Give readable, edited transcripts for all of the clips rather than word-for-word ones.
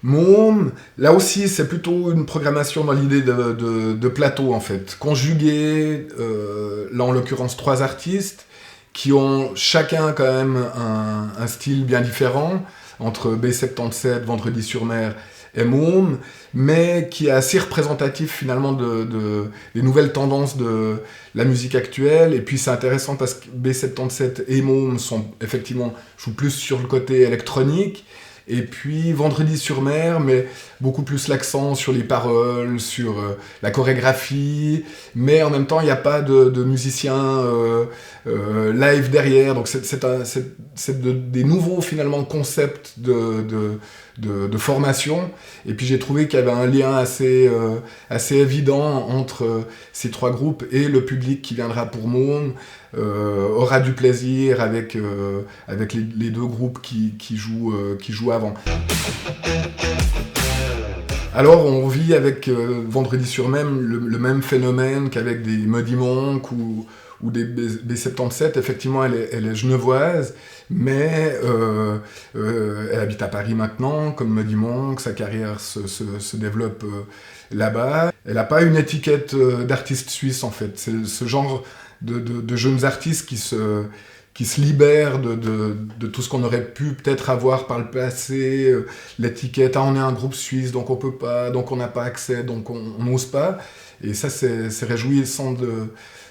Môme, là aussi, c'est plutôt une programmation dans l'idée de plateau, en fait. Conjugué, là en l'occurrence, 3 artistes qui ont chacun quand même un style bien différent, entre B77, Vendredi-sur-Mer et Môme, mais qui est assez représentatif finalement des nouvelles tendances de la musique actuelle. Et puis c'est intéressant parce que B77 et Môme jouent plus sur le côté électronique. Et puis Vendredi-sur-Mer, mais beaucoup plus l'accent sur les paroles, sur la chorégraphie, mais en même temps il n'y a pas de musiciens live derrière, donc c'est des nouveaux finalement concepts de formation. Et puis j'ai trouvé qu'il y avait un lien assez évident entre ces 3 groupes et le public qui viendra pour Môme. Aura du plaisir avec les 2 groupes qui jouent avant. Alors on vit avec Vendredi-sur-Mer le même phénomène qu'avec des Muddy Monk ou des B77. Effectivement, elle est genevoise, mais elle habite à Paris maintenant, comme Muddy Monk. Sa carrière se développe là-bas. Elle n'a pas une étiquette d'artiste suisse, en fait. C'est ce genre de jeunes artistes qui se libèrent de tout ce qu'on aurait pu peut-être avoir par le passé, l'étiquette, on est un groupe suisse, donc on peut pas, donc on n'a pas accès, donc on n'ose pas. Et ça, c'est réjouissant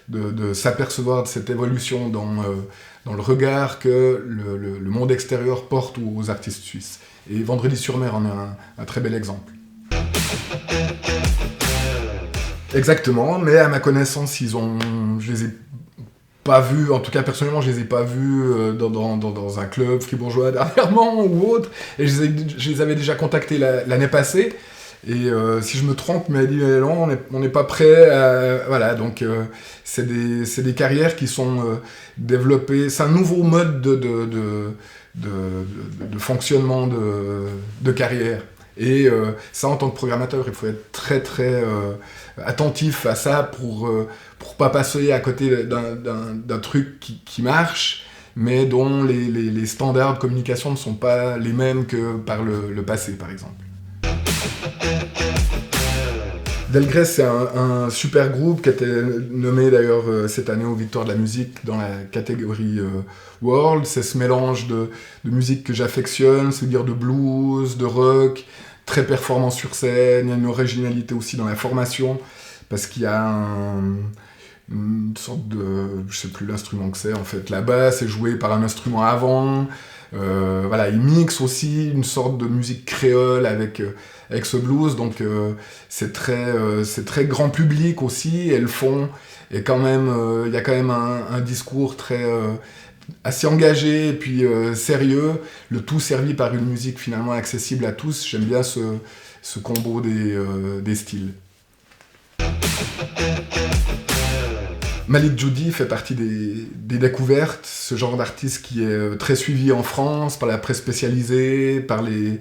de s'apercevoir de cette évolution dans le regard que le monde extérieur porte aux artistes suisses. Et Vendredi-sur-Mer en est un très bel exemple. Exactement, mais à ma connaissance, je les ai pas vus, en tout cas personnellement, je les ai pas vus dans un club fribourgeois dernièrement ou autre, et je les avais déjà contactés l'année passée, et si je me trompe, mais dit non, on n'est pas prêt, voilà, donc c'est des carrières qui sont développées, c'est un nouveau mode de fonctionnement de carrière. Et ça, en tant que programmateur, il faut être très très attentif à ça pour pas passer à côté d'un truc qui marche, mais dont les standards de communication ne sont pas les mêmes que par le passé, par exemple. Delgrès, c'est un super groupe qui a été nommé d'ailleurs cette année aux Victoires de la musique dans la catégorie World. C'est ce mélange de musique que j'affectionne, c'est-à-dire de blues, de rock, très performant sur scène. Il y a une originalité aussi dans la formation, parce qu'il y a une sorte de... je sais plus l'instrument que c'est en fait. La basse est jouée par un instrument avant. Voilà, ils mixent aussi une sorte de musique créole avec ce blues, donc c'est très grand public aussi, et le fond est quand même, il y a quand même un discours assez engagé et puis sérieux, le tout servi par une musique finalement accessible à tous. J'aime bien ce combo des styles. Malik Djoudi fait partie des découvertes, ce genre d'artiste qui est très suivi en France par la presse spécialisée, par les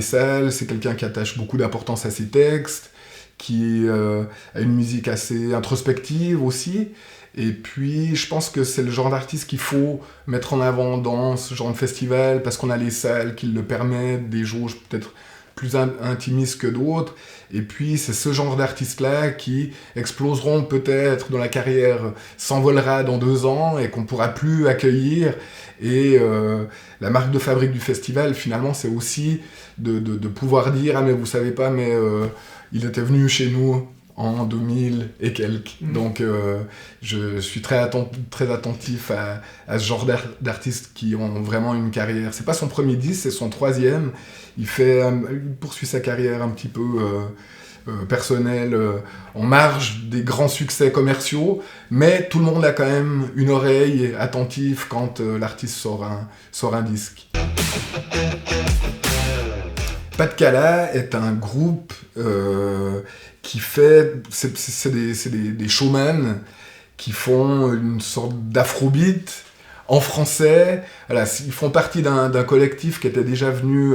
salles. C'est quelqu'un qui attache beaucoup d'importance à ses textes, qui a une musique assez introspective aussi. Et puis, je pense que c'est le genre d'artiste qu'il faut mettre en avant dans ce genre de festival, parce qu'on a les salles qui le permettent, des jauges peut-être plus intimistes que d'autres. Et puis, c'est ce genre d'artistes-là qui exploseront peut-être dans la carrière, s'envolera dans 2 ans et qu'on ne pourra plus accueillir. Et la marque de fabrique du festival, finalement, c'est aussi de pouvoir dire « Ah, mais vous savez pas, mais il était venu chez nous en 2000 et quelques. » Donc, je suis très attentif à ce genre d'artistes qui ont vraiment une carrière. C'est pas son premier disque, c'est son 3e. Il poursuit sa carrière un petit peu personnelle en marge des grands succès commerciaux, mais tout le monde a quand même une oreille attentive quand l'artiste sort un disque. Pas de Cala est un groupe qui fait... C'est des showman qui font une sorte d'afrobeat en français. Voilà, ils font partie d'un collectif qui était déjà venu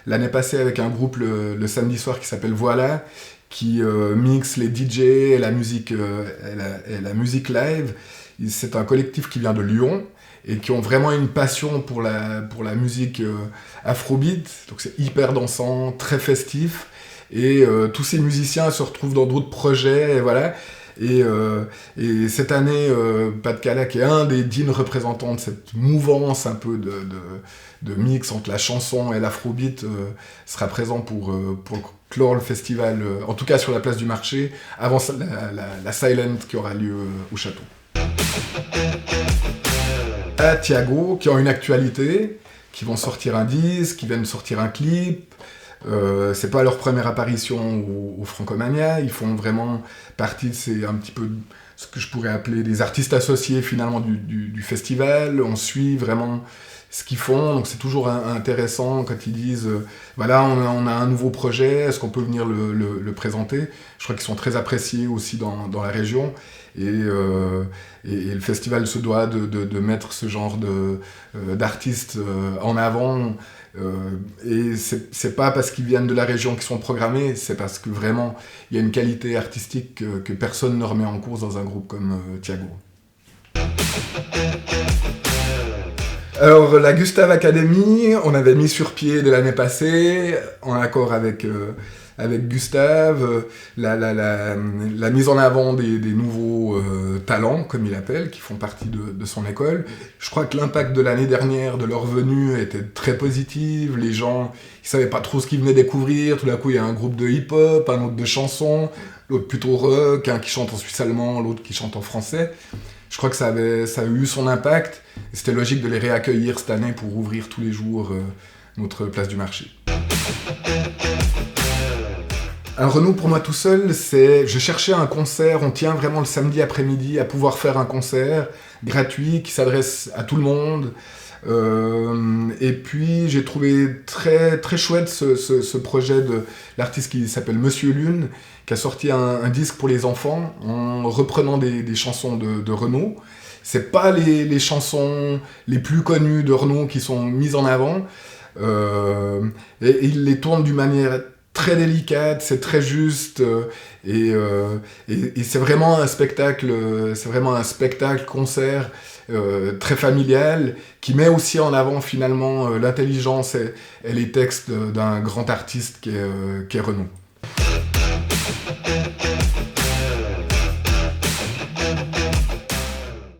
l'année passée avec un groupe le samedi soir qui s'appelle Voilà, qui mixe les DJ et la musique live. C'est un collectif qui vient de Lyon et qui ont vraiment une passion pour la musique afrobeat. Donc c'est hyper dansant, très festif. Et tous ces musiciens se retrouvent dans d'autres projets, et voilà. Et cette année, Pat Cala, qui est un des dignes représentants de cette mouvance un peu de mix entre la chanson et l'afrobeat, sera présent pour clore le festival, en tout cas sur la place du marché, avant la Silent qui aura lieu au château. À Thiago, qui ont une actualité, qui vont sortir un disque, qui viennent sortir un clip. C'est pas leur première apparition au Francomania, ils font vraiment partie, c'est un petit peu ce que je pourrais appeler des artistes associés finalement du festival. On suit vraiment ce qu'ils font, donc c'est toujours intéressant quand ils disent voilà, on a un nouveau projet, est-ce qu'on peut venir le présenter. Je crois qu'ils sont très appréciés aussi dans la région, et le festival se doit de mettre ce genre d'artistes en avant. Et c'est pas parce qu'ils viennent de la région qu'ils sont programmés, c'est parce que vraiment il y a une qualité artistique que personne ne remet en cause dans un groupe comme Thiago. Alors la Gustave Academy, on avait mis sur pied dès l'année passée, en accord avec Gustave, la mise en avant des nouveaux talents, comme il appelle, qui font partie de son école. Je crois que l'impact de l'année dernière, de leur venue, était très positif. Les gens, ils savaient pas trop ce qu'ils venaient découvrir. Tout d'un coup, il y a un groupe de hip-hop, un autre de chansons, l'autre plutôt rock, un qui chante en suisse-allemand, l'autre qui chante en français. Je crois que ça a eu son impact. Et c'était logique de les réaccueillir cette année pour ouvrir tous les jours notre place du marché. Un Renaud pour moi tout seul, je cherchais un concert, on tient vraiment le samedi après-midi à pouvoir faire un concert gratuit qui s'adresse à tout le monde. Et puis j'ai trouvé très, très chouette ce projet de l'artiste qui s'appelle Monsieur Lune, qui a sorti un disque pour les enfants en reprenant des chansons de Renaud. C'est pas les chansons les plus connues de Renaud qui sont mises en avant, et il les tourne d'une manière très délicate, c'est très juste, et c'est vraiment un spectacle concert très familial, qui met aussi en avant finalement l'intelligence et les textes d'un grand artiste qui est Renaud.